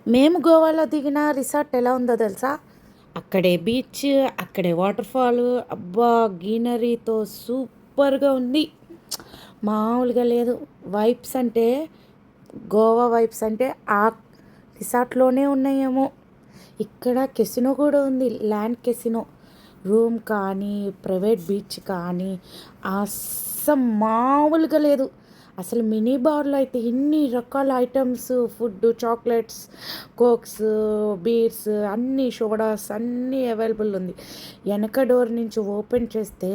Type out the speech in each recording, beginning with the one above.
మేము గోవాలో దిగిన రిసార్ట్ ఎలా ఉందో తెలుసా? అక్కడే బీచ్, అక్కడే వాటర్ ఫాల్, అబ్బా! గ్రీనరీతో సూపర్‌గా ఉంది. మామూలుగా లేదు. వైబ్స్ అంటే గోవా వైబ్స్ అంటే ఆ రిసార్ట్‌లోనే ఉన్నాయేమో! ఇక్కడ కెసినో కూడా ఉంది. Land casino. రూమ్ కానీ, ప్రైవేట్ బీచ్ కానీ మామూలుగా లేదు. అసలు మినీ బార్‌లో అయితే ఇన్ని రకాల items food, chocolates, cokes, bears అన్నీ సోడాస్ అన్నీ అవైలబుల్ ఉంది. వెనక డోర్ నుంచి ఓపెన్ చేస్తే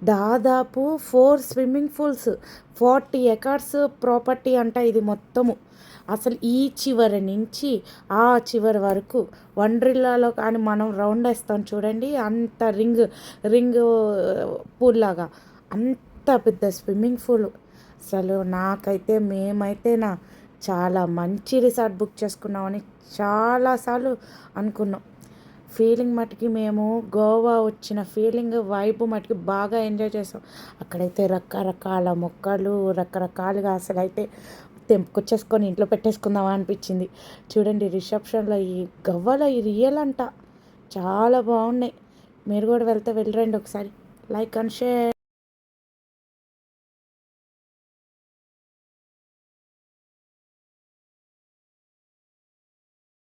దాదాపు 4 స్విమ్మింగ్ పూల్స్, 40 ఎకర్స్ ప్రాపర్టీ అంట ఇది మొత్తము. అసలు ఈ చివరి నుంచి ఆ చివరి వరకు వండర్లాలో కానీ మనం రౌండ్ వేస్తాం చూడండి, అంత రింగ్ పూల్ లాగా అంత పెద్ద స్విమ్మింగ్ పూల్. అసలు నాకైతే మేమైతేనా చాలా మంచి రిసార్ట్ బుక్ చేసుకున్నామని చాలాసార్లు అనుకున్నాం. ఫీలింగ్ మటుకి మేము గోవా వచ్చిన ఫీలింగ్ వైబ్ మటుకి బాగా ఎంజాయ్ చేసాం. అక్కడైతే రకరకాల మొక్కలు రకరకాలుగా అసలైతే తెంపుకొచ్చేసుకొని ఇంట్లో పెట్టేసుకుందామా అనిపించింది. చూడండి రిసెప్షన్లో ఈ గవ్వలు ఈ రియల్ అంట చాలా బాగున్నాయి. మీరు కూడా వెళ్తే వెళ్ళరండి ఒకసారి. Like and share.